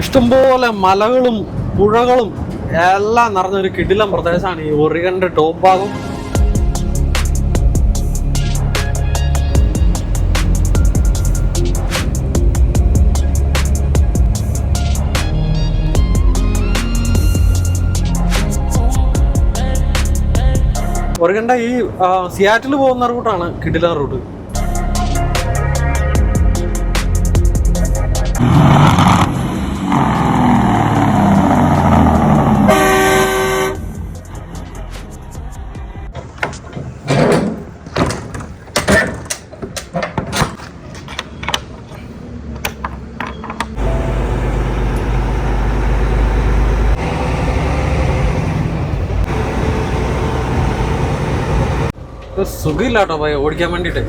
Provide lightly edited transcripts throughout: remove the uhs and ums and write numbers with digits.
ഇഷ്ടംപോലെ മലകളും പുഴകളും എല്ലാം നിറഞ്ഞൊരു കിടിലം പ്രദേശമാണ് ഈ ഒറിഗന്റെ ടോപ്പ് ഭാഗം. ഒറിഗന്റെ ഈ സിയാറ്റിൽ പോകുന്ന റൂട്ടാണ് കിടിലൻ റൂട്ട്. സുഖമില്ലാട്ടോ ഭയ ഓടിക്കാൻ വേണ്ടിട്ട്.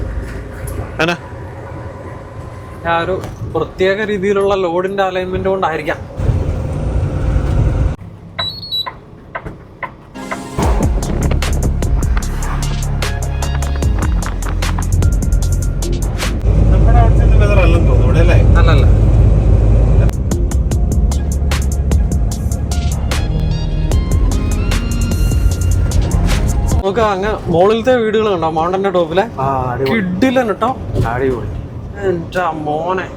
ആ ഒരു പ്രത്യേക രീതിയിലുള്ള ലോഡിന്റെ അലൈൻമെന്റ് കൊണ്ടായിരിക്കാം. അല്ലല്ല, നമുക്ക് അങ്ങ് മുകളിലത്തെ വീടുകൾ കണ്ടോ, മൗണ്ടന്റെ ടോപ്പിലെ കിഡിലൻ കേട്ടോ. എന്റെ മോനെ,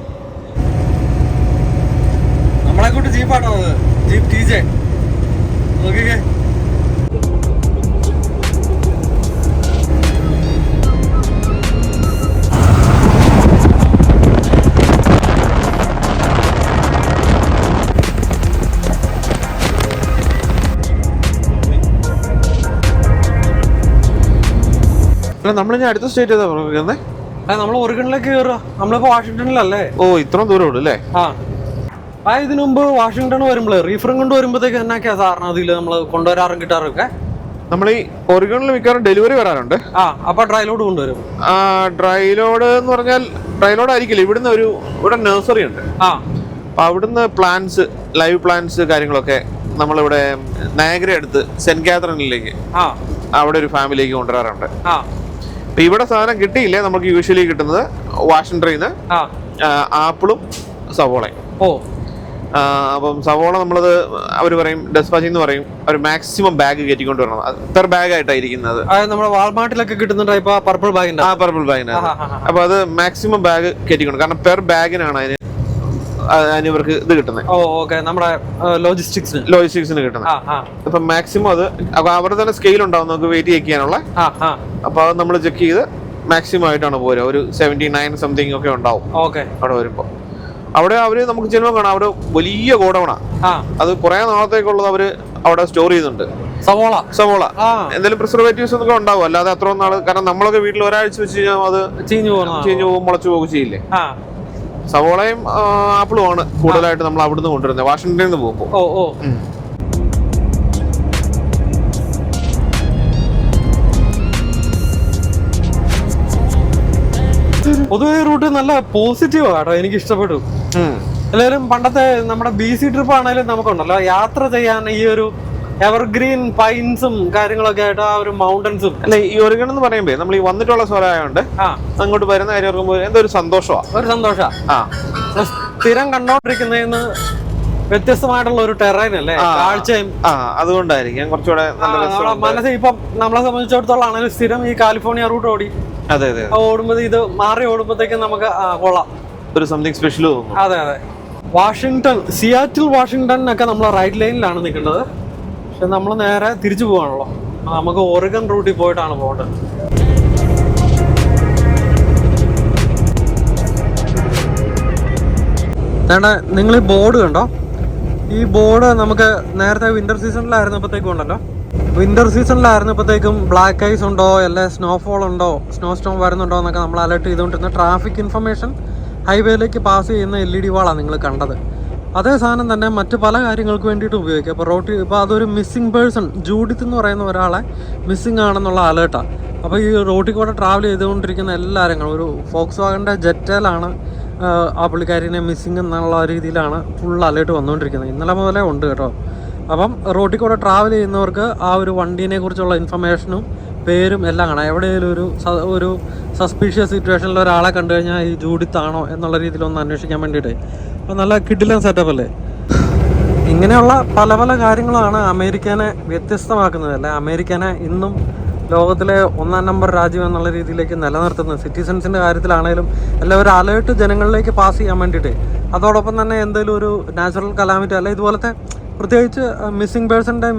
നമ്മളെ കൂട്ട് ജീപ്പാട്ടോ അത്, ജീപ്പ് TJ. നോക്കിക്കേ, നമ്മളിനി അടുത്ത സ്റ്റേറ്റ് ഏതാ പറയുന്നത്? നമ്മൾ ഒറിഗണിലേക്ക് കയറുക. നമ്മളിപ്പോ വാഷിംഗ്ടണിലല്ലേ? ഓ, ഇത്രയും ദൂരം ഉണ്ട് അല്ലേ? ഇതിനു മുമ്പ് വാഷിംഗ്ടൺ വരുമ്പോഴേ റീഫറും കൊണ്ട് വരുമ്പോഴത്തേക്ക് എന്നൊക്കെയാ സാറിന് അതിൽ നമ്മൾ കൊണ്ടുവരാറും കിട്ടാറൊക്കെ? നമ്മൾ ഈ ഒറിഗണിൽ മിക്കവാറും ഡെലിവറി വരാറുണ്ട്. അപ്പൊ ഡ്രൈ ലോഡ് കൊണ്ടുവരും. ഡ്രൈ ലോഡ് എന്ന് പറഞ്ഞാൽ ഡ്രൈ ലോഡ് ആയിരിക്കില്ല, ഇവിടുന്ന് ഇവിടെ നഴ്സറി ഉണ്ട്. അപ്പൊ അവിടുന്ന് പ്ലാന്റ്സ്, ലൈവ് പ്ലാന്റ്സ് കാര്യങ്ങളൊക്കെ നമ്മളിവിടെ നയഗ്ര അടുത്ത് സെന്റ് കാത്തറിനിലേക്ക് അവിടെ ഒരു ഫാമിലിയിലേക്ക് കൊണ്ടുവരാറുണ്ട്. അപ്പൊ ഇവിടെ സാധനം കിട്ടിയില്ലേ, നമുക്ക് യൂഷ്വലി കിട്ടുന്നത് വാഷിംഗ്ടണിന്ന് ആപ്പിളും സവോളയും. അപ്പം സവോള നമ്മളത് അവർ പറയും ഡെസ്പാച്ചിങ് എന്ന് പറയും, അവർ മാക്സിമം ബാഗ് കയറ്റിക്കൊണ്ട് വരണം. പെർ ബാഗ് ആയിട്ടാണ് ഇരിക്കുന്നത്. നമ്മുടെ വാൾമാർട്ടിലൊക്കെ കിട്ടുന്ന ടൈപ്പ് പർപ്പിൾ ബാഗിന്റെ പർപ്പിൾ ബാഗിന്. അപ്പൊ അത് മാക്സിമം ബാഗ് കയറ്റിക്കൊണ്ട്, കാരണം പെർ ബാഗിനാണ് അതിന് ഇവർക്ക് ഇത് കിട്ടുന്നത്. നമ്മുടെ ലോജിസ്റ്റിക്സിന് കിട്ടുന്നത്. അപ്പൊ മാക്സിമം അത് അവരുടെ തന്നെ സ്കെയിൽ ഉണ്ടാവും നമുക്ക് വെയിറ്റ് ചെക്ക് ചെയ്യാനുള്ള. അപ്പൊ അത് നമ്മൾ ചെക്ക് ചെയ്ത് മാക്സിമം ആയിട്ടാണ് പോരുക. ഒരു 79 സംതിങ് ഒക്കെ ഉണ്ടാവും അവിടെ വരുമ്പോ. അവിടെ അവര് നമുക്ക് ചെല്ലുമ്പോൾ കാണാം, അവിടെ വലിയ ഗോഡൌണാ. അത് കുറെ നാളത്തേക്കുള്ളത് അവര് അവിടെ സ്റ്റോർ ചെയ്യുന്നുണ്ട്. സവോള എന്തെങ്കിലും പ്രിസർവേറ്റീവ്സ് ഒക്കെ ഉണ്ടാവും, അല്ലാതെ അത്രയും നാള്. കാരണം നമ്മളൊക്കെ വീട്ടിൽ ഒരാഴ്ച വെച്ച് കഴിഞ്ഞാൽ അത് ചീഞ്ഞു പോകും, മുളച്ചു പോകും ചെയ്യില്ലേ. സവോളയും ആപ്പിളും ആണ് കൂടുതലായിട്ട് നമ്മൾ അവിടുന്ന് കൊണ്ടുവരുന്നത്, വാഷിംഗ്ടണിൽ നിന്ന് പോകുമ്പോൾ. പൊതുവെ റൂട്ട് നല്ല പോസിറ്റീവ് ആട്ടോ, എനിക്ക് ഇഷ്ടപ്പെട്ടു. എല്ലാവരും പണ്ടത്തെ നമ്മുടെ BC ട്രിപ്പ് ആണെങ്കിലും നമുക്കുണ്ടല്ലോ യാത്ര ചെയ്യാൻ ഈ ഒരു എവർഗ്രീൻ പൈൻസും കാര്യങ്ങളൊക്കെ ആയിട്ട് ആ ഒരു മൗണ്ടൻസും. അല്ല, ഈ ഒറിഗൺ എന്ന് പറയുമ്പോ നമ്മൾ ഈ വന്നിട്ടുള്ള സ്ഥലമായോണ്ട് അങ്ങോട്ട് വരുന്ന കാര്യം ഓർക്കുമ്പോൾ എന്തോ ഒരു സന്തോഷമാണ്. സ്ഥിരം കണ്ടോണ്ടിരിക്കുന്നതിന് വ്യത്യസ്തമായിട്ടുള്ള ഒരു ടെറൈൻ അല്ലേ, കാഴ്ചയും. അതുകൊണ്ടായിരിക്കും കുറച്ചുകൂടെ മനസ്സിൽ ഇപ്പം നമ്മളെ സംബന്ധിച്ചിടത്തോളം ആണെങ്കിലും സ്ഥിരം ഈ കാലിഫോർണിയ റൂട്ട് ഓടി ഓടുമ്പോ ഇത് മാറി ഓടുമ്പോഴത്തേക്കും നമുക്ക് കൊള്ളാം, ഒരു സംതിങ് സ്പെഷ്യൽ തോന്നും. അതെ. സിയാറ്റിൽ വാഷിംഗ്ടൺ ഒക്കെ നമ്മൾ റൈറ്റ് ലൈനിലാണ് നിൽക്കേണ്ടത്. പക്ഷെ നമ്മൾ നേരെ തിരിച്ചു പോവാണല്ലോ, നമുക്ക് ഒറിഗൺ റൂട്ടിൽ പോയിട്ടാണ് പോകേണ്ടത്. നിങ്ങൾ ഈ ബോർഡ് കണ്ടോ? ഈ ബോർഡ് നമുക്ക് നേരത്തെ വിന്റർ സീസണിലായിരുന്നപ്പോഴത്തേക്കും ബ്ലാക്ക് ഐസ് ഉണ്ടോ, അല്ലെ സ്നോഫോൾ ഉണ്ടോ, സ്നോ സ്റ്റോം വരുന്നുണ്ടോ എന്നൊക്കെ നമ്മൾ അലർട്ട് ചെയ്തുകൊണ്ടിരുന്ന ട്രാഫിക് ഇൻഫർമേഷൻ ഹൈവേയിലേക്ക് പാസ് ചെയ്യുന്ന LED വാളാണ് നിങ്ങൾ കണ്ടത്. അതേ സാധനം തന്നെ മറ്റ് പല കാര്യങ്ങൾക്ക് വേണ്ടിയിട്ട് ഉപയോഗിക്കുക. ഇപ്പോൾ അതൊരു മിസ്സിംഗ് പേഴ്സൺ, ജൂഡിത്ത് എന്ന് പറയുന്ന ഒരാളെ മിസ്സിംഗ് ആണെന്നുള്ള അലേർട്ടാണ്. അപ്പോൾ ഈ റോട്ടിൽ കൂടെ ട്രാവൽ ചെയ്തുകൊണ്ടിരിക്കുന്ന എല്ലാവരും, ഒരു ഫോക്സ് വാഗൻ്റെ ജെറ്റയിലാണ് ആ പുള്ളിക്കാരിനെ മിസ്സിംഗ് എന്നുള്ള രീതിയിലാണ് ഫുൾ അലേർട്ട് വന്നുകൊണ്ടിരിക്കുന്നത്. ഇന്നലെ മുതലേ ഉണ്ട് കേട്ടോ. അപ്പം റോട്ടിൽ കൂടെ ട്രാവൽ ചെയ്യുന്നവർക്ക് ആ ഒരു വണ്ടീനെ കുറിച്ചുള്ള ഇൻഫർമേഷനും പേരും എല്ലാം കാണാം. എവിടെയെങ്കിലും ഒരു സസ്പീഷ്യസ് സിറ്റുവേഷനിൽ ഒരാളെ കണ്ടു കഴിഞ്ഞാൽ ഈ ജൂഡിത്താണോ എന്നുള്ള രീതിയിലൊന്ന് അന്വേഷിക്കാൻ വേണ്ടിയിട്ട്. അപ്പോൾ നല്ല കിഡിലൻ സെറ്റപ്പ് അല്ലേ. ഇങ്ങനെയുള്ള പല പല കാര്യങ്ങളാണ് അമേരിക്കനെ വ്യത്യസ്തമാക്കുന്നത്. അല്ലെ, അമേരിക്കനെ ഇന്നും ലോകത്തിലെ 1-ാം നമ്പർ രാജ്യം എന്നുള്ള രീതിയിലേക്ക് നിലനിർത്തുന്നത്. സിറ്റിസൺസിൻ്റെ കാര്യത്തിലാണെങ്കിലും എല്ലാവരും അലേർട്ട് ജനങ്ങളിലേക്ക് പാസ് ചെയ്യാൻ വേണ്ടിയിട്ട്. അതോടൊപ്പം തന്നെ എന്തെങ്കിലും ഒരു നാച്ചുറൽ കലാമിറ്റി അല്ല ഇതുപോലത്തെ പ്രത്യേകിച്ച് മിസ്സിംഗ് പേഴ്സൻ്റെ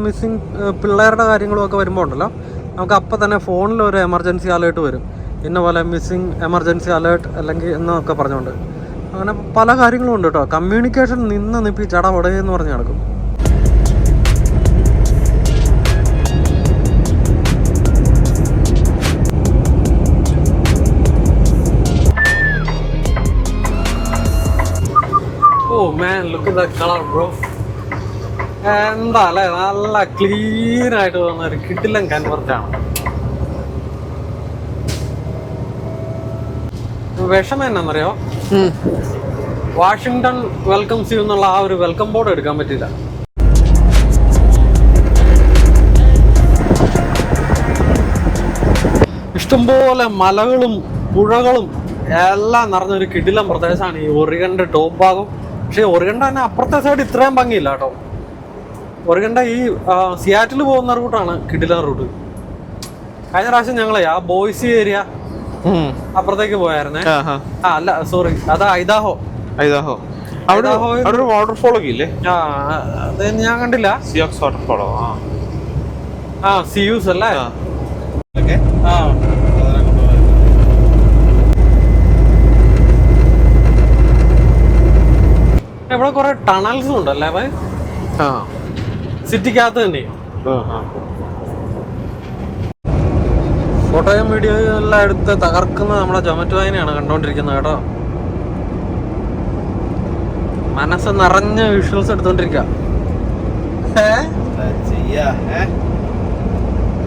പിള്ളേരുടെ കാര്യങ്ങളും ഒക്കെ വരുമ്പോൾ ഉണ്ടല്ലോ, നമുക്ക് അപ്പം തന്നെ ഫോണിൽ ഒരു എമർജൻസി അലേർട്ട് വരും. ഇന്ന പോലെ മിസ്സിംഗ് എമർജൻസി അലേർട്ട് അല്ലെങ്കിൽ എന്നൊക്കെ പറഞ്ഞുകൊണ്ട് അങ്ങനെ പല കാര്യങ്ങളും ഉണ്ട് കേട്ടോ. കമ്മ്യൂണിക്കേഷൻ നിപ്പി ചടപടയെന്ന് പറഞ്ഞ് നടക്കും. Oh man, look at that colour bro. എന്താ അല്ലേ, നല്ല ക്ലീൻ ആയിട്ട് തോന്നുന്ന ഒരു കിടിലൻ കൺവെർട്ടാണ്. വിഷമം എന്നാന്നറിയോ, വാഷിങ്ടൺ വെൽക്കംസ് യു എന്നുള്ള ആ ഒരു വെൽക്കം ബോർഡ് എടുക്കാൻ പറ്റില്ല. ഇഷ്ടംപോലെ മലകളും പുഴകളും എല്ലാം നിറഞ്ഞൊരു കിടിലൻ പ്രദേശമാണ് ഈ ഒറിഗന്റെ ടോപ്പ് ഭാഗം. പക്ഷെ ഒറിഗന്റെ തന്നെ അപ്പുറത്തെ സൈഡ് ഇത്രയും ഭംഗിയില്ല കേട്ടോ. ഒറിഗന്റെ ഈ സിയാറ്റിൽ പോകുന്ന റൂട്ടാണ് കിടിലൻ റൂട്ട്. കഴിഞ്ഞ പ്രാവശ്യം ഞങ്ങളെ ആ ബോയ്സി ഏരിയ അപ്പുറത്തേക്ക് പോയായിരുന്നേ. അല്ല സോറി, അത് ഐദാഹോ. അവിടെ വാട്ടർഫോൾ ഒക്കെ ഇല്ലേ? അത് ഞാൻ കണ്ടില്ല. വാട്ടർഫോളോ? സിയൂസ് അല്ലേ? ഇവിടെ കുറെ ടണൽസും ഉണ്ടല്ലേ സിറ്റിക്കകത്ത് തന്നെ. ഫോട്ടോയും വീഡിയോയും എല്ലാം എടുത്ത് തകർക്കുന്ന നമ്മുടെ ജൊമാറ്റോ വായനയാണ് കണ്ടോണ്ടിരിക്കുന്നത് കേട്ടോ. മനസ്സ് നിറഞ്ഞ വിഷ്വൽസ് എടുത്തോണ്ടിരിക്കുക.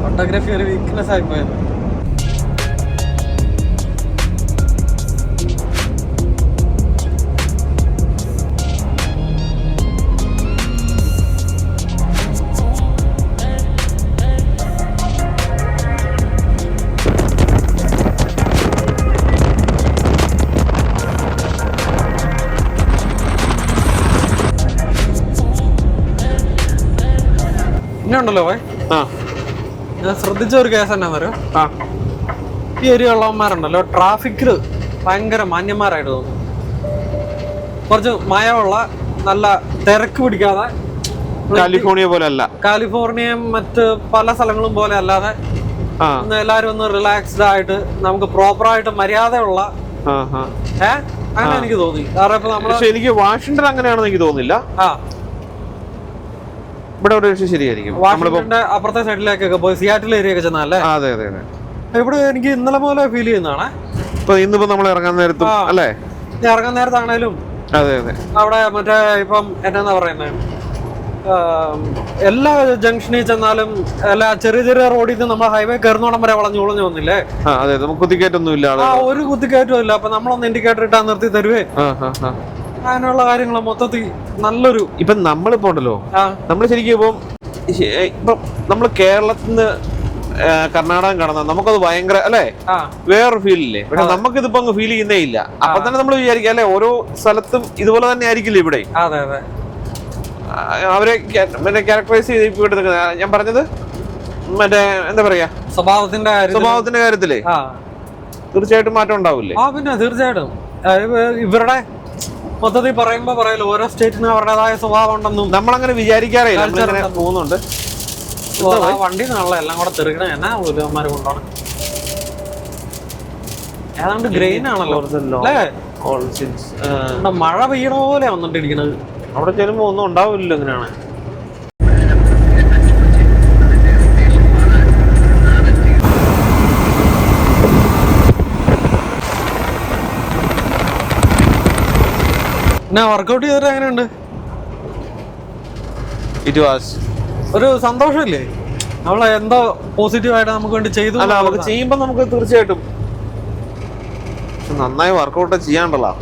ഫോട്ടോഗ്രാഫി ഒരു വീക്ക്നെസ് ആയിപ്പോയത്. ഉണ്ടല്ലോ ഞാൻ ശ്രദ്ധിച്ച ഒരു കേസ് എന്നാന്നറിയോ, ഈ ഏരിയ ഉള്ളവന്മാരുണ്ടല്ലോ ട്രാഫിക്കില് ഭയങ്കര മാന്യന്മാരായിട്ട് തോന്നുന്നു. കുറച്ച് മയമുള്ള നല്ല തിരക്ക് പിടിക്കാതെ, കാലിഫോർണിയ പോലെ അല്ല, കാലിഫോർണിയയും മറ്റ് പല സ്ഥലങ്ങളും പോലെ അല്ലാതെ എല്ലാരും ഒന്ന് റിലാക്സ്ഡ് ആയിട്ട് നമുക്ക് പ്രോപ്പറായിട്ട് മര്യാദയുള്ള അങ്ങനെ എനിക്ക് തോന്നി. കാരണം ഇപ്പൊ നമ്മള് എനിക്ക് വാഷിങ്ടൺ അങ്ങനെയാണെന്ന് എനിക്ക് തോന്നുന്നില്ല. ഇവിടെ ശരിയായിരിക്കും. അപ്പുറത്തെ സൈഡിലേക്കൊക്കെ പോയി സിയാറ്റിൽ ഏരിയ ഒക്കെ ചെന്നല്ലേ? അതെ അതെ അതെ. ഇവിടെ എനിക്ക് ഇന്നലെ പോലെ ഫീൽ ചെയ്യുന്നതാണ്. ഇന്നിപ്പോ നമ്മൾ ഇറങ്ങാൻ നേരത്തും അല്ലേ? ഇറങ്ങാൻ നേരത്താണേലും അതെ അതെ. അവിടെ മറ്റേ ഇപ്പം എന്നാ പറയുന്നത്, എല്ലാ ജംഗ്ഷനിൽ ചെന്നാലും എല്ലാ ചെറിയ ചെറിയ റോഡിൽ നിന്ന് നമ്മൾ ഹൈവേ കയറുന്നോടം വരെ വളഞ്ഞു വന്നില്ലേ? അതെ, നമുക്ക് കുത്തിക്കയറ്റൊന്നും ഇല്ല. ഒരു കുത്തിക്കയറ്റവും ഇല്ല. അപ്പൊ നമ്മളൊന്ന് ഇൻഡിക്കേറ്റർ ഇട്ടാ നിർത്തി തരുവേ. അങ്ങനെയുള്ള കാര്യങ്ങൾ മൊത്തത്തിൽ നല്ലൊരു. ഇപ്പൊ നമ്മളിപ്പോ ഉണ്ടല്ലോ, നമ്മള് ശരിക്കും ഇപ്പം നമ്മള് കേരളത്തിൽ നിന്ന് കർണാടക കടന്ന നമുക്കത് ഭയങ്കര അല്ലെ വേറൊരു ഫീൽ ഇല്ലേ? പക്ഷെ നമുക്കിതിപ്പോ അങ്ങ് ഫീൽ ചെയ്യുന്നേ ഇല്ല. അപ്പൊ തന്നെ നമ്മൾ വിചാരിക്കും അല്ലെ, ഓരോ സ്ഥലത്തും ഇതുപോലെ തന്നെ ആയിരിക്കില്ല ഇവിടെ. അവരെ ക്യാരക്ടറൈസ് ചെയ്ത് ഞാൻ പറഞ്ഞത് മറ്റേ എന്താ പറയാ, സ്വഭാവത്തിന്റെ കാര്യത്തില് തീർച്ചയായിട്ടും മാറ്റം ഉണ്ടാവില്ലേ? പിന്നെ തീർച്ചയായിട്ടും ഇവരുടെ മൊത്തത്തിൽ പറയുമ്പോ പറയല്ലോ, ഓരോ സ്റ്റേറ്റിനും അവരുടേതായ സ്വഭാവം ഉണ്ടെന്നും നമ്മളങ്ങനെ വിചാരിക്കാറില്ല. പോകുന്നുണ്ട് വണ്ടി നാളെ എല്ലാം കൂടെ തെറിക്കണേ എന്നാ ഉലവന്മാര് കൊണ്ടോണം. ഏതാണ്ട് ഗ്രെയിൻ ആണല്ലോ അല്ലേ? മഴ പെയ്യണ പോലെ വന്നിട്ടിരിക്കണത്. അവിടെ ചെല്ലുമ്പോ ഒന്നും ഉണ്ടാവില്ലല്ലോ. എങ്ങനെയാണ് വർക്കൗട്ട് ചെയ്തിട്ട് എങ്ങനെയുണ്ട്? ഒരു സന്തോഷമില്ലേ? നമ്മളെ എന്തോ പോസിറ്റീവായിട്ട് നമുക്ക് വേണ്ടി ചെയ്തു. അല്ല, നമുക്ക് ചെയ്യുമ്പോ നമുക്ക് തീർച്ചയായിട്ടും നന്നായി വർക്കൗട്ട് ചെയ്യാണ്ടല്ലോ.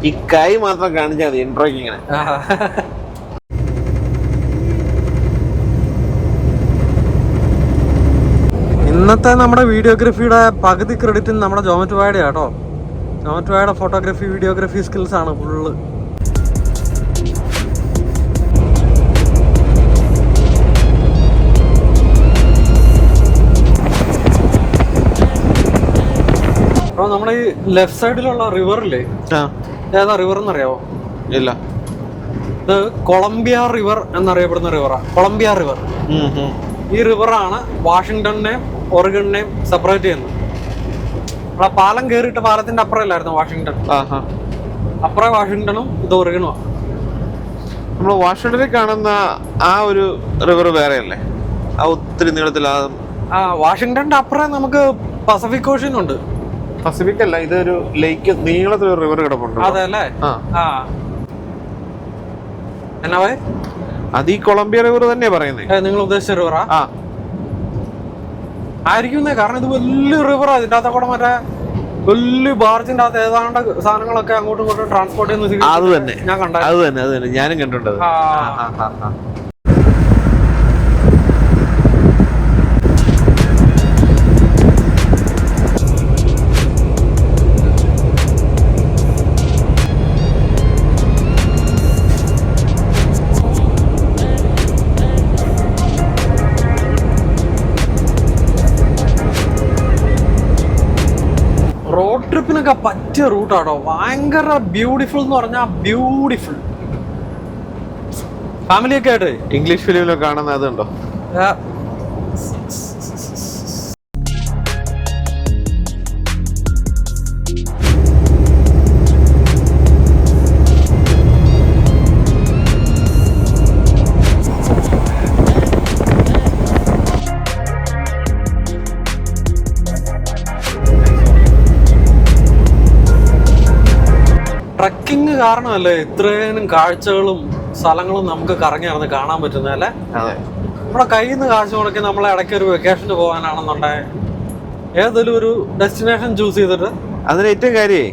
ഈ കൈ മാത്രം കാണിച്ചാൽ മതി ഇൻട്രോയ്ക്ക് ഇങ്ങനെ. ഇന്നത്തെ നമ്മുടെ വീഡിയോഗ്രാഫിയുടെ പകുതി ക്രെഡിറ്റ് നമ്മുടെ ജോമറ്റോയുടെ കേട്ടോ. ജോമറ്റോയുടെ ഫോട്ടോഗ്രാഫി വീഡിയോഗ്രാഫി സ്കിൽസ് ആണ് ഫുള്ള്. ബ്രോ നമ്മുടെ ഈ ലെഫ്റ്റ് സൈഡിലുള്ള റിവറില്ലേ, ഏതാ റിവർ എന്നറിയാവോ? ഇല്ല. ഇത് കൊളംബിയ റിവർ എന്നറിയപ്പെടുന്ന റിവറാ, കൊളംബിയ റിവർ. ഈ റിവറാണ് വാഷിങ്ടണിനെയും ഒറിഗണിനെയും സെപ്പറേറ്റ് ചെയ്യുന്നത്. നമ്മളെ പാലം കയറിയിട്ട് പാലത്തിന്റെ അപ്പുറമല്ലായിരുന്നു വാഷിങ്ടൺ, അപ്പുറം വാഷിങ്ടണും ഇത് ഒറിഗണുമാണ്. നമ്മൾ വാഷിങ്ടണിൽ കാണുന്ന ആ ഒരു റിവർ വേറെ അല്ലേ? ആ ഒത്തിരി നീളത്തിൽ വാഷിങ്ടണിന്റെ അപ്പുറം നമുക്ക് പസഫിക് ഓഷ്യൻ ഉണ്ട്. പസഫിക് അല്ല, ഇതൊരു ലേക്ക്, നീളത്തിലൊരു റിവർ കിടപ്പുണ്ട്. അതെ അല്ലേ? എന്നാ അത് ഈ കൊളംബിയ റിവർ തന്നെയാ പറയുന്നത്. നിങ്ങൾ ഉദ്ദേശിച്ച റിവറാ? ആയിരിക്കും, കാരണം ഇത് വലിയ റിവറാ. ഇതിന്റെ അകത്തെ കൂടെ മറ്റേ വലിയ ബാർജിന്റെ അകത്ത് ഏതാണ്ട് സാധനങ്ങളൊക്കെ അങ്ങോട്ടും ഇങ്ങോട്ടും ട്രാൻസ്പോർട്ട് ചെയ്യുന്ന അത് തന്നെ ഞാൻ കണ്ടു. അത് തന്നെ ഞാനും കണ്ടിട്ടുണ്ട്. റോഡ് ട്രിപ്പിനൊക്കെ പറ്റിയ റൂട്ടാണോ, ഭയങ്കര ബ്യൂട്ടിഫുൾ എന്ന് പറഞ്ഞാൽ ബ്യൂട്ടിഫുൾ. ഫാമിലിയൊക്കെ ആയിട്ട് ഇംഗ്ലീഷ് ഫിലിമിലൊക്കെ കാണുന്ന അതുണ്ടോ? ട്രക്കിങ് കാരണമല്ലേ ഇത്രയും കാഴ്ചകളും സ്ഥലങ്ങളും നമുക്ക് കറങ്ങി നടന്ന് കാണാൻ പറ്റുന്നതല്ലേ? നമ്മുടെ കയ്യിൽ നിന്ന് കാശ് മുടക്കി നമ്മളെ ഇടയ്ക്ക് ഒരു വെക്കേഷന് പോകാനാണെന്നുണ്ടെങ്കിൽ ഏതെങ്കിലും ഒരു ഡെസ്റ്റിനേഷൻ ചൂസ് ചെയ്തിട്ട് അതിന് ഏറ്റവും കാര്യേ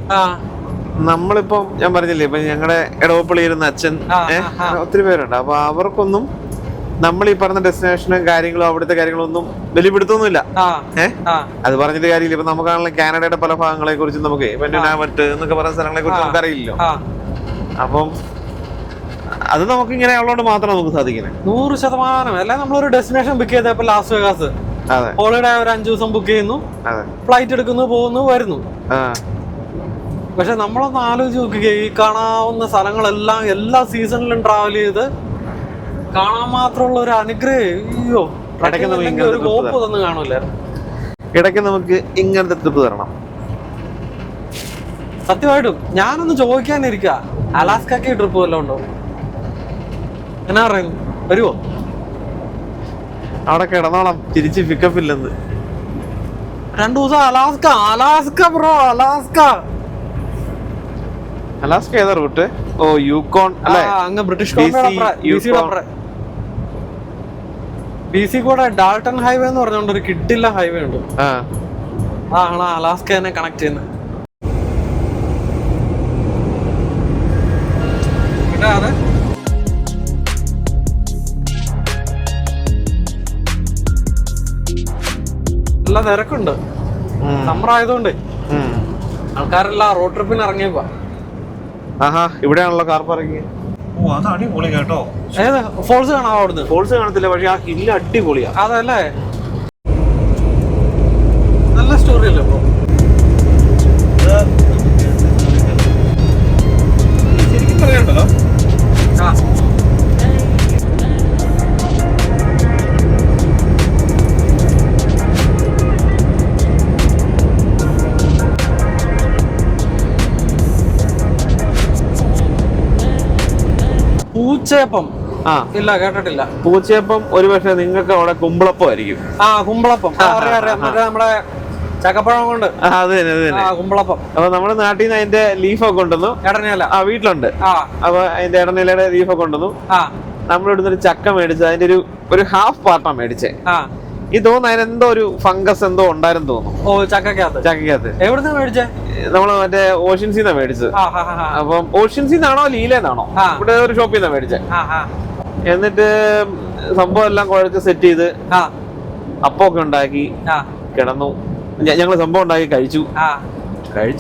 നമ്മളിപ്പം ഞാൻ പറഞ്ഞില്ലേ, ഇപ്പൊ ഞങ്ങളുടെ ഇടവപ്പള്ളി ഇരുന്ന അച്ഛൻ ഒത്തിരി പേരുണ്ട്. അപ്പൊ അവർക്കൊന്നും നമ്മൾ ഈ പറഞ്ഞ ഡെസ്റ്റിനേഷനും കാര്യങ്ങളും അവിടുത്തെ കാര്യങ്ങളും ഒന്നും വലിയ പിടുത്തൊന്നുമില്ല. അത് പറഞ്ഞിട്ട് കാര്യമില്ല. ഇപ്പൊ നമുക്കാണല്ലോ കാനഡയുടെ പല ഭാഗങ്ങളെ കുറിച്ച് നമുക്ക് മറ്റ് എന്നൊക്കെ പറയുന്ന സ്ഥലങ്ങളെ കുറിച്ച് നമുക്ക് അറിയില്ലല്ലോ. അപ്പം അത് നമുക്ക് ഇങ്ങനെ ഉള്ളതുകൊണ്ട് മാത്രം നമുക്ക് സാധിക്കുന്നത്. 100% അല്ലെ? നമ്മളൊരു ഡെസ്റ്റിനേഷൻ ബുക്ക് ചെയ്തപ്പോ ലാസ് വേഗാസ് ഹോളിഡേ ഒരു 5 ദിവസം ബുക്ക് ചെയ്യുന്നു, ഫ്ലൈറ്റ് എടുക്കുന്നു, പോകുന്നു, വരുന്നു. പക്ഷെ നമ്മളൊന്ന് ആലോചിച്ച് നോക്കുക, ഈ കാണാവുന്ന സ്ഥലങ്ങളെല്ലാം എല്ലാ സീസണിലും ട്രാവൽ ചെയ്ത് കാണാൻ മാത്രമുള്ള ഒരു അനുഗ്രഹം. അയ്യോ, ഒരു കോപ്പ് ഒന്നും കാണൂല. ഇടയ്ക്ക് നമുക്ക് ഇങ്ങനത്തെ ട്രിപ്പ് തരണം. സത്യമായിട്ടും ഞാനൊന്ന് ചോദിക്കാനിരിക്ക, അലാസ്കക്ക് ട്രിപ്പ് വല്ലതും ഉണ്ടോ? എന്നാ പറയുന്നു, വരുവോ? അവിടെ കിടന്നോളാം, തിരിച്ച് പിക്കപ്പ് ഇല്ലെന്ന്. 2 ദിവസം അലാസ്ക ബ്രോ, അലാസ്ക ഏതാ റൂട്ട്? ഓ, യൂക്കോൺ അല്ലേ? അങ്ങ് ബ്രിട്ടീഷ് BC കൂടെ ഡാൾട്ടൺ ഹൈവേ എന്ന് പറഞ്ഞോണ്ട് ഒരു കിഡില്ല ഹൈവേ ഉണ്ട്. അതാണ് അലാസ്കനെ കണക്ട് ചെയ്യുന്നത്. നല്ല തിരക്കുണ്ട്, സമ്മർ ആയതുകൊണ്ട് ആൾക്കാരെല്ലാം റോഡ് ട്രിപ്പിന് ഇറങ്ങിയേക്കുവാ. ഇവിടെയാണല്ലോ കാർ പാർക്കിംഗ്. അത് അടിപൊളി കേട്ടോ. ഏത് ഫോൾസ് കാണാം? അവിടുന്ന് ഫോൾസ് കാണത്തില്ല, പക്ഷെ ആ ഹില്ല് അടിപൊളിയാ. അതല്ലേ, നല്ല സ്റ്റോറി അല്ലേ ബ്രോ? ശരിക്കും പറയണ്ടല്ലോ. പൂച്ചയപ്പം ഇല്ല, കേട്ടിട്ടില്ല. പൂച്ചയപ്പം ഒരു പക്ഷെ നിങ്ങൾക്ക് അവിടെ കുമ്പളപ്പം ആയിരിക്കും. കുമ്പളപ്പം അറിയാം, മറ്റേ നമ്മുടെ ചക്കപ്പഴം കൊണ്ട്. അത് തന്നെ കുമ്പളപ്പം. അപ്പൊ നമ്മുടെ നാട്ടിൽ നിന്ന് അതിന്റെ ലീഫൊക്കെ കൊണ്ടുവന്നു. ഇടനേല വീട്ടിലുണ്ട്. അപ്പൊ അതിന്റെ ഇടനേലയുടെ ലീഫൊക്കെ കൊണ്ടുവന്നു. നമ്മളിവിടുന്ന് ഒരു ചക്ക മേടിച്ചത്, അതിന്റെ ഒരു ഹാഫ് പാർട്ടാ മേടിച്ചേ. ഈ തോന്നുന്നു അതിനെന്തോ ഒരു ഫംഗസ് എന്തോ ഉണ്ടായിരുന്നു തോന്നുന്നു. ഓ, ചക്കക്കകത്ത്. എവിടുന്നാ മേടിച്ചേ? നമ്മള് മറ്റേ ഓഷ്യൻസിന്നാ മേടിച്ചത്. അപ്പം ഓഷ്യൻസിന്നാണോ ലീലേന്നാണോ ഇവിടെ ഒരു ഷോപ്പിൽ നിന്നാ മേടിച്ചേ. എന്നിട്ട് സംഭവം എല്ലാം കുഴച്ച് സെറ്റ് ചെയ്ത് അപ്പമൊക്കെ ഉണ്ടാക്കി കിടന്നു. ഞങ്ങള് സംഭവം ഉണ്ടാക്കി കഴിച്ചു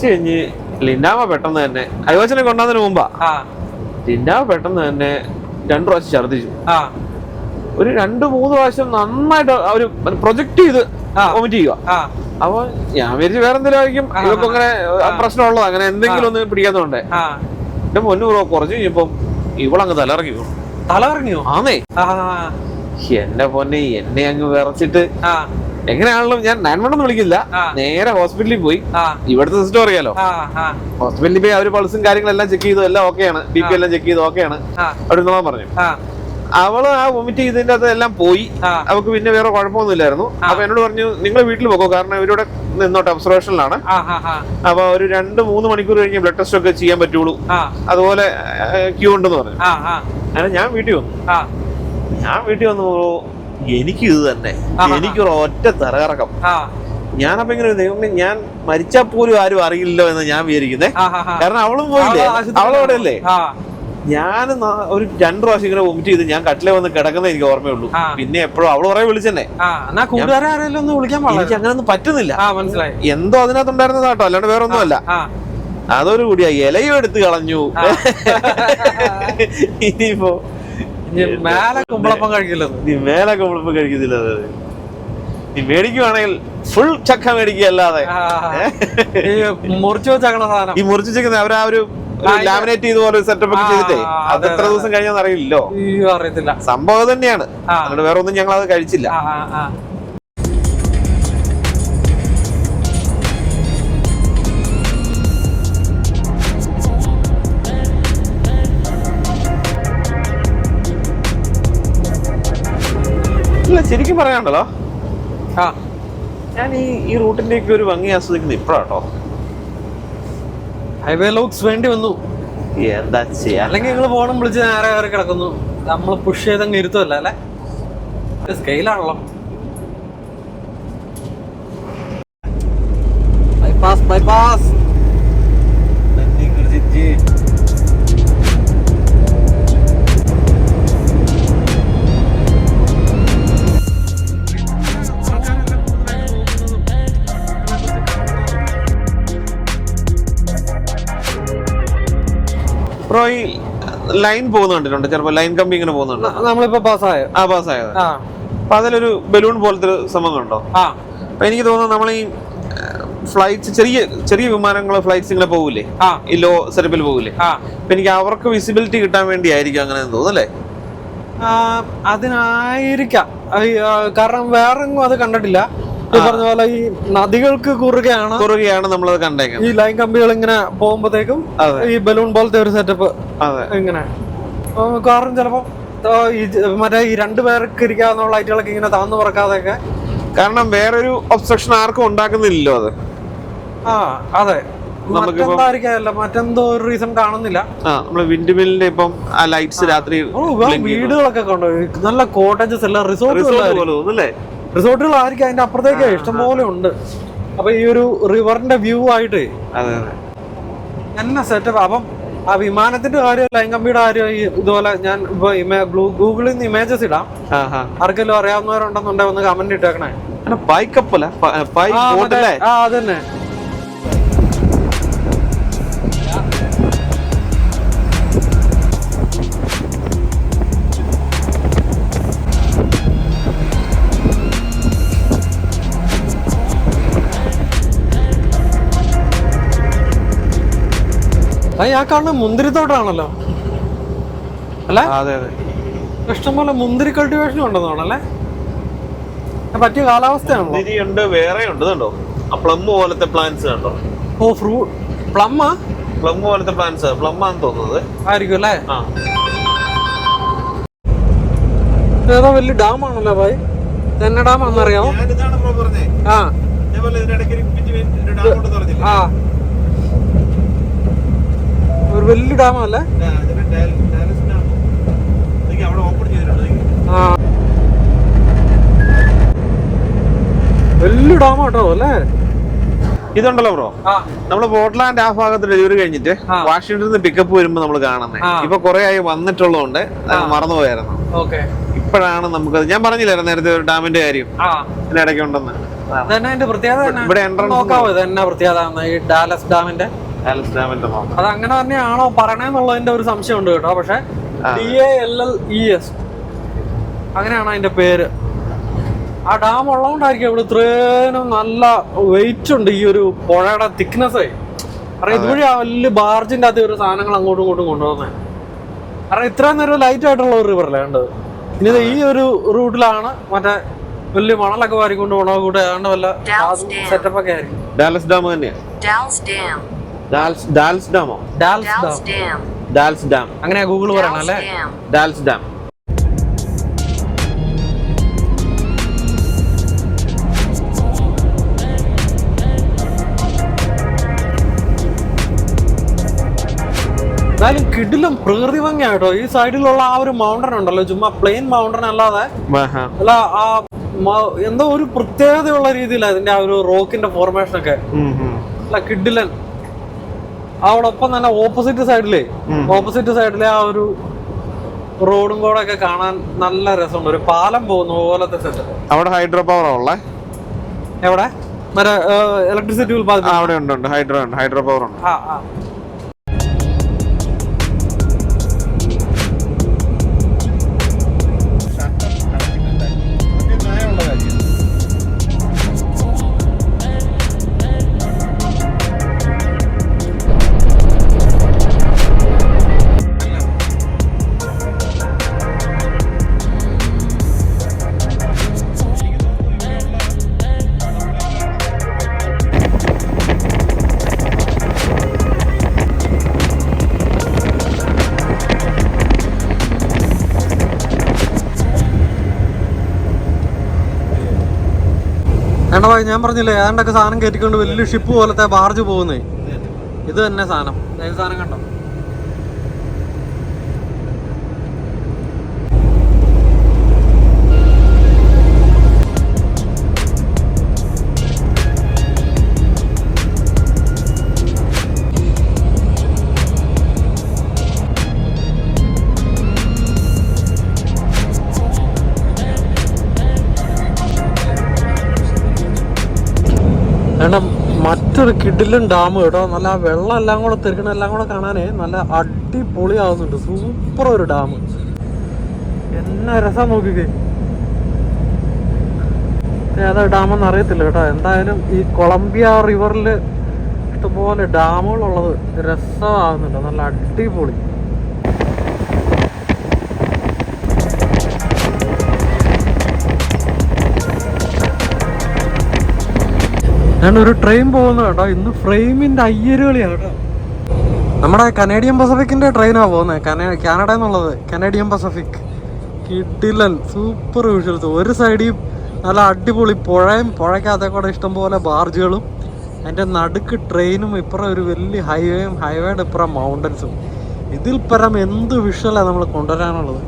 കഴിഞ്ഞ് ലിൻഡാമ പെട്ടെന്ന് തന്നെ അയോച്ചനെ കൊണ്ടുവന്നതിന് മുമ്പാ ലിൻഡാമ പെട്ടെന്ന് തന്നെ 2 പ്രാവശ്യം ഛർദിച്ചു. ഒരു 2-3 പ്രാവശ്യം നന്നായിട്ട് അവര് പ്രൊജക്ട് ചെയ്ത് വോമിറ്റ് ചെയ്യുക. അപ്പൊ ഞാൻ വിചാരിച്ചു വേറെ എന്തെങ്കിലും ആയിരിക്കും, ഇവർക്ക് അങ്ങനെ പ്രശ്നമുള്ളതോ അങ്ങനെ എന്തെങ്കിലും ഒന്ന് പിടിക്കാത്തോണ്ടേ. എന്റെ പൊന്നു ബ്രോ കുറച്ച് കഴിഞ്ഞപ്പം ഇവളങ്ങ് തലകറങ്ങിയോ? ആന്നേ, എന്റെ പൊന്നെ എന്നെ അങ്ങ് വിറച്ചിട്ട് എങ്ങനെയാണല്ലോ ഞാൻ 911 വിളിക്കില്ല, നേരെ ഹോസ്പിറ്റലിൽ പോയി. ഇവിടുത്തെ സിസ്റ്റം അറിയാലോ, ഹോസ്പിറ്റലിൽ പോയി അവര് പൾസും കാര്യങ്ങളെല്ലാം ചെക്ക് ചെയ്തു, എല്ലാം ഓക്കെയാണ്, BP എല്ലാം ചെക്ക് ചെയ്തു ഓക്കെയാണ്, അവിടെ നിന്നോളാൻ പറഞ്ഞു. അവള് ആ വൊമിറ്റ് ചെയ്തതിന്റെ അത് എല്ലാം പോയി, അവക്ക് പിന്നെ വേറെ കുഴപ്പമൊന്നുമില്ലായിരുന്നു. അപ്പൊ എന്നോട് പറഞ്ഞു നിങ്ങൾ വീട്ടിൽ പോകോ, കാരണം ഇവരുടെ നിന്നോട്ടെ ഒബ്സർവേഷനിലാണ്. അപ്പൊ ഒരു 2-3 മണിക്കൂർ കഴിഞ്ഞ് ബ്ലഡ് ടെസ്റ്റ് ഒക്കെ ചെയ്യാൻ പറ്റുള്ളൂ, അതുപോലെ ക്യൂ ഉണ്ടെന്ന് പറഞ്ഞു. അങ്ങനെ ഞാൻ വീട്ടിൽ വന്നു. എനിക്ക് ഇത് തന്നെ, എനിക്കൊരു ഒറ്റ തറകറക്കം. ഞാനപ്പോ ഇങ്ങനെ ദൈവമേ ഞാൻ മരിച്ചാൽ പോലും ആരും അറിയില്ലോ എന്ന് ഞാൻ വിചാരിക്കുന്നേ, കാരണം അവളും പോയില്ലേ, അവളവിടെ അല്ലേ. ഞാൻ ഒരു 2 പ്രാവശ്യം ഇങ്ങനെ വൊമിറ്റ് ചെയ്ത് ഞാൻ കട്ടിലെ വന്ന് കിടക്കുന്ന എനിക്ക് ഓർമ്മയുള്ളൂ. പിന്നെ എപ്പോഴും അവള് കുറെ വിളിച്ചെന്നെ, എനിക്ക് അങ്ങനെ ഒന്നും പറ്റുന്നില്ല. എന്തോ അതിനകത്തുണ്ടായിരുന്നതാട്ടോ, അല്ലാണ്ട് വേറെ ഒന്നുമല്ല. അതോടു കൂടിയാ ഇലയും എടുത്ത് കളഞ്ഞു. ഇനിയിപ്പോ മേലെ കുമ്പളപ്പം കഴിക്കില്ല, നീ മേടിക്കുവാണെങ്കിൽ ഫുൾ ചക്ക മേടിക്കുക, അല്ലാതെ മുറിച്ചു വെച്ചേക്കണ സാധനം, ഈ മുറിച്ചു വെച്ചേക്കുന്ന അവരാ ഒരു ലാമിനേറ്റ് ചെയ്ത് പോലെ സെറ്റപ്പ് ഒക്കെ ചെയ്തിട്ടേ അത് എത്ര ദിവസം കഴിഞ്ഞാന്ന് അറിയില്ലല്ലോ. അറിയത്തില്ല, സംഭവം തന്നെയാണ്. അതുകൊണ്ട് വേറെ ഒന്നും ഞങ്ങൾ അത് കഴിച്ചില്ല. ഇല്ല, ശരിക്കും പറയാണ്ടല്ലോ, ഞാൻ ഈ റൂട്ടിന്റെ ഒക്കെ ഒരു ഭംഗി ആസ്വദിക്കുന്നത് ഇപ്പഴാട്ടോ. ഹൈവേ ലോക്സ് വേണ്ടി വന്നു, എന്താ ചെയ്യാ. അല്ലെങ്കിൽ നിങ്ങൾ ഫോണും വിളിച്ച് നേരെ കയറി കിടക്കുന്നു, നമ്മൾ പുഷ് ചെയ്തങ്ങ് ഇരുത്തുമല്ല അല്ലെ, സ്കെയിലാണല്ലോ. ബൈപ്പാസ് ബ്രോ ഈ ലൈൻ പോകുന്ന കണ്ടിട്ടുണ്ട്, ചിലപ്പോ ലൈൻ കമ്പി ഇങ്ങനെ പോകുന്നുണ്ട്. നമ്മളിപ്പോ പാസ്സായത്. അപ്പൊ അതിലൊരു ബലൂൺ പോലത്തെ ഒരു സംഭവം ഉണ്ടോ? അപ്പൊ എനിക്ക് തോന്നുന്നു നമ്മൾ ഈ ഫ്ലൈറ്റ്സ്, ചെറിയ വിമാനങ്ങൾ ഫ്ലൈറ്റ്സ് ഇങ്ങനെ പോകൂലേ, ഈ ലോ സെറ്റപ്പിൽ പോകൂലേ, അപ്പൊ എനിക്ക് അവർക്ക് വിസിബിലിറ്റി കിട്ടാൻ വേണ്ടി ആയിരിക്കും അങ്ങനെ തോന്നുന്നല്ലേ? അതിനായിരിക്കാം, കാരണം വേറെ അത് കണ്ടിട്ടില്ല. പറഞ്ഞ പോലെ ഈ നദികൾക്ക് കുറുകെയാണ് നമ്മളത് കണ്ടേക്കുന്നത്. ഈ ലൈൻ കമ്പികൾ ഇങ്ങനെ പോകുമ്പോഴത്തേക്കും ഈ ബലൂൺ പോലത്തെ ഒരു സെറ്റപ്പ് ഇങ്ങനെ, കാരണം ചിലപ്പോ മറ്റേ ഈ 2 പേർക്ക് ഇരിക്കാവുന്ന ലൈറ്റുകളൊക്കെ ഇങ്ങനെ താന്നു പറക്കാതെയൊക്കെ, കാരണം വേറൊരു ഒബ്സ്ട്രക്ഷൻ ആർക്കും ഉണ്ടാക്കുന്നില്ലല്ലോ അത്. അതെ, മറ്റെന്തോ ഒരു റീസൺ കാണുന്നില്ല. നമ്മള് വിൻഡ് മില്ലിന്റെ ഇപ്പം ആ ലൈറ്റ്സ് രാത്രി വീടുകളൊക്കെ കൊണ്ട് നല്ല കോട്ടേജസ് എല്ലാം റിസോർട്ടുകളായിരിക്കും അതിന്റെ അപ്പുറത്തേക്ക് ഇഷ്ടംപോലെ ഉണ്ട്. അപ്പൊ ഈ ഒരു റിവറിന്റെ വ്യൂ ആയിട്ട് എന്നെ സെറ്റപ്പ്. അപ്പം ആ വിമാനത്തിന്റെ കാര്യം, ലൈൻ കമ്പിയുടെ കാര്യം, ഇതുപോലെ ഞാൻ ഇപ്പൊ ഗൂഗിളിൽ നിന്ന് ഇമേജസ് ഇടാം, ആർക്കെങ്കിലും അറിയാവുന്നവരുണ്ടെന്നുണ്ടെങ്കിൽ ഒന്ന് കമന്റ് ഇട്ടേക്കണേ. അതന്നെ. ആ കാണുന്ന മുന്തിരിത്തോട്ടാണല്ലോ അല്ലെ? ഇഷ്ടംപോലെ മുന്തിരി കൾട്ടിവേഷനും ഉണ്ടെന്നാണല്ലേ? പറ്റിയ കാലാവസ്ഥയാണല്ലോ. വേറെ ഉണ്ട് കണ്ടോ, പ്ലം പോലത്തെ പ്ലാന്റ്സ് കണ്ടോ? ഓ, ഫ്രൂട്ട് പ്ലം പോലത്തെ പ്ലാന്റ്സ്, പ്ലം ആണെന്ന് തോന്നുന്നത് ആയിരിക്കും അല്ലേ? ഏതോ വലിയ ഡാം ആണല്ലോ ഭായി, തന്നെ ഡാം ആണെന്നറിയാമോ? ഒരു വലിയ ഡാമല്ലേ? വലിയ ഡാമാട്ടോ അല്ലേ? ഇതുണ്ടല്ലോ ബ്രോ, നമ്മള് പോർട്ട്ലാൻഡ് ആ ഭാഗത്ത് ഡെലിവറി കഴിഞ്ഞിട്ട് വാഷിംഗ്ടണിൽ നിന്ന് പിക്കപ്പ് വരുമ്പോ നമ്മൾ കാണുന്നത്. ഇപ്പൊ കുറെ ആയി വന്നിട്ടുള്ളതുകൊണ്ട് മറന്നുപോയായിരുന്നു. ഇപ്പോഴാണ് നമുക്കത്, ഞാൻ പറഞ്ഞില്ലായിരുന്നു നേരത്തെ ഒരു ഡാമിന്റെ കാര്യം ഇതിന്റെ ഇടയ്ക്ക് ഉണ്ടെന്ന്. ഇവിടെ എൻട്രൻസ് ഈ ഡാലസ് ഡാമിന്റെ അത് അങ്ങനെ തന്നെയാണോ പറയണെന്നുള്ളതിന്റെ ഒരു സംശയം ഉണ്ട് കേട്ടോ. പക്ഷെ DALLES അങ്ങനെയാണ് അതിന്റെ പേര്. ആ ഡാം ഉള്ളതുകൊണ്ടായിരിക്കും ഇവിടെ ഇത്രയും നല്ല വെയിറ്റ് ഉണ്ട് ഈ ഒരു പുഴയുടെ തിക്നെസ്. കാരണം ഇതുവഴി വലിയ ബാർജിന്റെ അകത്ത് ഒരു സാധനങ്ങൾ അങ്ങോട്ടും ഇങ്ങോട്ടും കൊണ്ടുപോകുന്നത്. കാരണം ഇത്രയും നേരം ലൈറ്റ് ആയിട്ടുള്ള ഒരു റിവറല്ലേ കണ്ടത്. ഇനി ഈ ഒരു റൂട്ടിലാണ് മറ്റേ വലിയ മണലൊക്കെ വാരിക്കൊണ്ട് പോകണ കൂടെ ഏതാണ്ട് വല്ല സെറ്റപ്പ് ഒക്കെ ആയിരിക്കും. ഡാലസ് ഡാം തന്നെയാ. ഡാൽസ് ഡാമോ? ഡാൽസ് ഡാം അങ്ങനെയാ ഗൂഗിൾ പറയണം അല്ലേ? ഡാൽസ് ഡാം. എന്തായാലും കിടിലും പ്രകൃതി ഭംഗിയായിട്ടോ. ഈ സൈഡിലുള്ള ആ ഒരു മൗണ്ടൻ ഉണ്ടല്ലോ, ചുമ്മാ പ്ലെയിൻ മൗണ്ടൻ അല്ലാതെ അല്ല, ആ എന്തോ ഒരു പ്രത്യേകതയുള്ള രീതിയിലാണ് അതിന്റെ ആ ഒരു റോക്കിന്റെ ഫോർമേഷൻ ഒക്കെ. അല്ല കിഡിലൻ. അതോടൊപ്പം തന്നെ ഓപ്പോസിറ്റ് സൈഡിലെ ആ ഒരു റോഡും കൂടെ ഒക്കെ കാണാൻ നല്ല രസമുണ്ട്. ഒരു പാലം പോകുന്ന പോലത്തെ സെറ്റപ്പ്. അവിടെ ഹൈഡ്രോ പവർ ഉള്ള എവിടെ മറ്റേ ഇലക്ട്രിസിറ്റി ഉൽപ്പാദിപ്പിക്കും. അവിടെ ഉണ്ട് ഹൈഡ്രോ പവർ ഉണ്ട്. വേണ്ട ഭായി, ഞാൻ പറഞ്ഞില്ലേ ഏതാണ്ടൊക്കെ സാധനം കയറ്റിക്കൊണ്ട് വലിയ ഷിപ്പ് പോലത്തെ ബാർജ് പോകുന്നേ. ഇത് തന്നെ സാധനം. സാധനം കണ്ടോ? കാരണം മറ്റൊരു കിടിലൻ ഡാം കേട്ടോ. നല്ല ആ വെള്ളം എല്ലാം കൂടെ തെറിക്കണ എല്ലാം കൂടെ കാണാനേ നല്ല അടിപൊളിയാവുന്നുണ്ട്. സൂപ്പർ ഒരു ഡാം. എന്നാ രസം നോക്കിക്കേ. ഏതാ ഡാമെന്ന് അറിയത്തില്ല കേട്ടോ. എന്തായാലും ഈ കൊളംബിയ റിവറിൽ ഇഷ്ടംപോലെ ഡാമുകളുള്ളത് രസമാകുന്നുണ്ട്. നല്ല അടിപൊളി. ഞാനൊരു ട്രെയിൻ പോകുന്നത് കേട്ടോ. ഇന്ന് ഫ്രെയിമിന്റെ അയ്യരുകളിയാണ് കേട്ടോ. നമ്മുടെ കനേഡിയൻ പസഫിക്കിന്റെ ട്രെയിനാണ് പോകുന്നത്. കാനഡ എന്നുള്ളത് കനേഡിയൻ പസഫിക്. കിടിലൻ സൂപ്പർ വിഷ്വൽസ്. ഒരു സൈഡിൽ നല്ല അടിപൊളി പുഴയ്ക്കകത്തെ കൂടെ ഇഷ്ടംപോലെ ബാർജുകളും അതിൻ്റെ നടുക്ക് ട്രെയിനും, ഇപ്പുറം ഒരു വലിയ ഹൈവേയുടെ ഇപ്പുറം മൗണ്ടൻസും. ഇതിൽ പരം എന്ത് വിഷ്വലാണ് നമ്മൾ കൊണ്ടുവരാനുള്ളത്.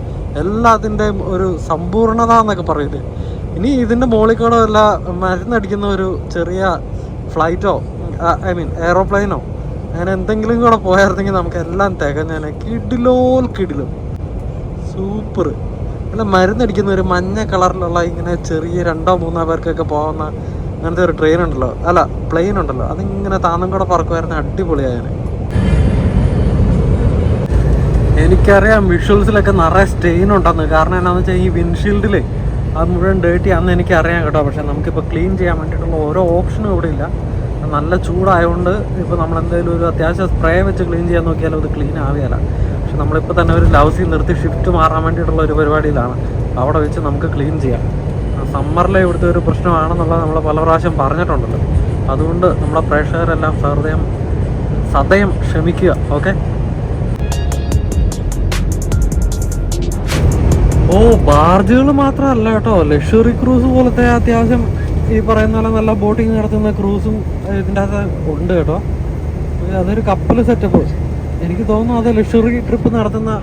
എല്ലാത്തിൻ്റെയും ഒരു സമ്പൂർണത എന്നൊക്കെ പറയില്ലേ. ഇനി ഇതിൻ്റെ മുകളിൽ കൂടെ വല്ല മരുന്നടിക്കുന്ന ഒരു ചെറിയ ഫ്ലൈറ്റോ എയറോപ്ലെയിനോ അങ്ങനെ എന്തെങ്കിലും കൂടെ പോയായിരുന്നെങ്കിൽ നമുക്ക് എല്ലാം തികഞ്ഞാൽ. കിടിലും സൂപ്പർ. അല്ല മരുന്നടിക്കുന്ന ഒരു മഞ്ഞ കളറിലുള്ള ഇങ്ങനെ ചെറിയ 2-3 പേർക്കൊക്കെ പോകുന്ന അങ്ങനത്തെ ഒരു ട്രെയിൻ ഉണ്ടല്ലോ, അല്ല പ്ലെയിൻ ഉണ്ടല്ലോ, അതിങ്ങനെ താന്നും കൂടെ പറക്കുമായിരുന്നു. അടിപൊളിയായാണ്. എനിക്കറിയാം വിഷ്വൽസിലൊക്കെ നിറയെ സ്റ്റെയിൻ ഉണ്ടെന്ന്. കാരണം എന്താണെന്ന് വെച്ചാൽ ഈ വിൻഷീൽഡിൽ അത് മുഴുവൻ ഡേർട്ടി ആണെന്ന് എനിക്കറിയാം കേട്ടോ. പക്ഷെ നമുക്കിപ്പോൾ ക്ലീൻ ചെയ്യാൻ വേണ്ടിയിട്ടുള്ള ഓരോ ഓപ്ഷനും ഇവിടെ ഇല്ല. നല്ല ചൂടായതുകൊണ്ട് ഇപ്പോൾ നമ്മളെന്തെങ്കിലും ഒരു അത്യാവശ്യം സ്പ്രേ വെച്ച് ക്ലീൻ ചെയ്യാൻ നോക്കിയാലും അത് ക്ലീൻ ആവുകയില്ല. പക്ഷെ നമ്മളിപ്പോൾ തന്നെ ഒരു ലൗസിൽ നിർത്തി ഷിഫ്റ്റ് മാറാൻ വേണ്ടിയിട്ടുള്ള ഒരു പരിപാടിയിലാണ്. അവിടെ വെച്ച് നമുക്ക് ക്ലീൻ ചെയ്യാം. സമ്മറിലെ ഇവിടുത്തെ ഒരു പ്രശ്നമാണെന്നുള്ളത് നമ്മൾ പല പ്രാവശ്യം പറഞ്ഞിട്ടുണ്ടല്ലോ. അതുകൊണ്ട് നമ്മളെ പ്രേക്ഷകരെല്ലാം സദയം ക്ഷമിക്കുക. ഓക്കെ. ഓ ബാർജുകൾ മാത്രമല്ല കേട്ടോ, ലക്ഷറി ക്രൂസ് പോലത്തെ അത്യാവശ്യം ഈ പറയുന്ന പോലെ നല്ല ബോട്ടിങ് നടത്തുന്ന ക്രൂസും ഇതിൻ്റെ അകത്ത് ഉണ്ട് കേട്ടോ. അതൊരു കപ്പൽ സെറ്റപ്പ്. എനിക്ക് തോന്നുന്നു അത് ലക്ഷറി ട്രിപ്പ് നടത്തുന്ന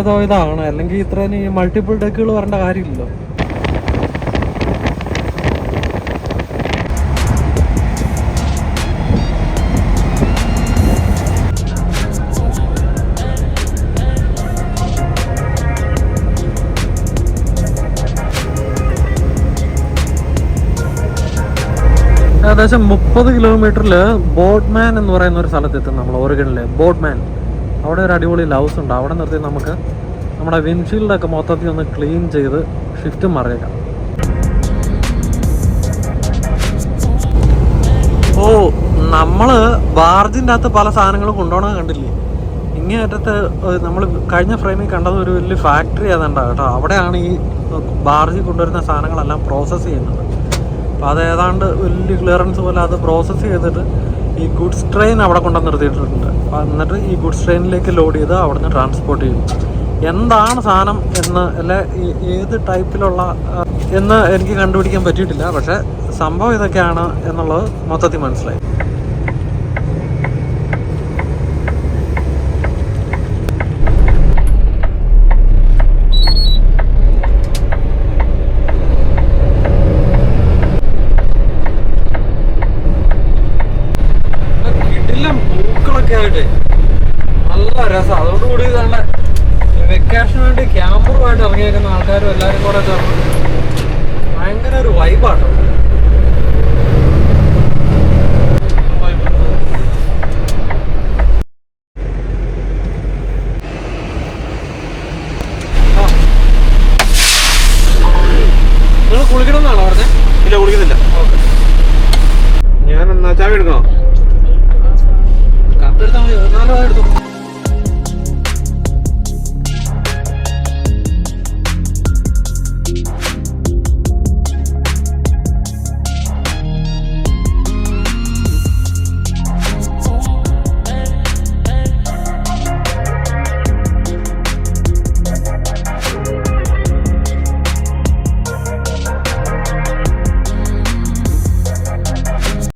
ഏതോ ഇതാണ്. അല്ലെങ്കിൽ ഇത്രയും ഈ മൾട്ടിപ്പിൾ ഡെക്കുകൾ വരേണ്ട കാര്യമില്ലല്ലോ. ഏകദേശം 30 കിലോമീറ്ററിൽ ബോട്ട്മാൻ എന്ന് പറയുന്ന ഒരു സ്ഥലത്തെത്തും നമ്മൾ, ഓറിഗണിലെ ബോട്ട്മാൻ. അവിടെ ഒരു അടിപൊളി ലൗസ് ഉണ്ട്. അവിടെ നിർത്തി നമുക്ക് നമ്മുടെ വിൻഷീൽഡൊക്കെ മൊത്തത്തിൽ ഒന്ന് ക്ലീൻ ചെയ്ത് ഷിഫ്റ്റ് മറിയേക്കാം. ഓ, നമ്മള് ബാർജിന്റെ അകത്ത് പല സാധനങ്ങളും കൊണ്ടുപോകണത് കണ്ടില്ലേ? ഇങ്ങേറ്റത്ത് നമ്മൾ കഴിഞ്ഞ ഫ്രെയിമിൽ കണ്ടത് ഒരു വലിയ ഫാക്ടറി ഏതാണ്ടാ കേട്ടോ. അവിടെയാണ് ഈ ബാർജിൽ കൊണ്ടുവരുന്ന സാധനങ്ങളെല്ലാം പ്രോസസ്സ് ചെയ്യുന്നത്. അപ്പോൾ അത് ഏതാണ്ട് വലിയ ക്ലിയറൻസ് പോലെ അത് പ്രോസസ്സ് ചെയ്തിട്ട് ഈ ഗുഡ്സ് ട്രെയിൻ അവിടെ കൊണ്ടു നിർത്തിയിട്ടുണ്ട്. എന്നിട്ട് ഈ ഗുഡ്സ് ട്രെയിനിലേക്ക് ലോഡ് ചെയ്ത് അവിടെ നിന്ന് ട്രാൻസ്പോർട്ട് ചെയ്യും. എന്താണ് സാധനം എന്ന് അല്ലെ ഏത് ടൈപ്പിലുള്ള എന്ന് എനിക്ക് കണ്ടുപിടിക്കാൻ പറ്റിയിട്ടില്ല. പക്ഷെ സംഭവം ഇതൊക്കെയാണ് എന്നുള്ളത് മൊത്തത്തിൽ മനസ്സിലായി. പൂക്കളൊക്കെ ആയിട്ട് നല്ല രസം. അതോടുകൂടി നല്ല വെക്കേഷന് വേണ്ടി ക്യാമ്പറുമായിട്ട് ഇറങ്ങിയേക്കുന്ന ആൾക്കാരും എല്ലാവരും കൂടെ ചേർന്ന് ഭയങ്കര ഒരു വൈബാട്ടോ. നിങ്ങൾ കുളിക്കണമെന്നാണോ പറഞ്ഞത്? ഇല്ല, കുളിക്കുന്നില്ല. ഞാൻ എന്നാ ചായ എടുക്കണോ? കപ്പെടുത്താൽ മതി. 4 എടുത്തു.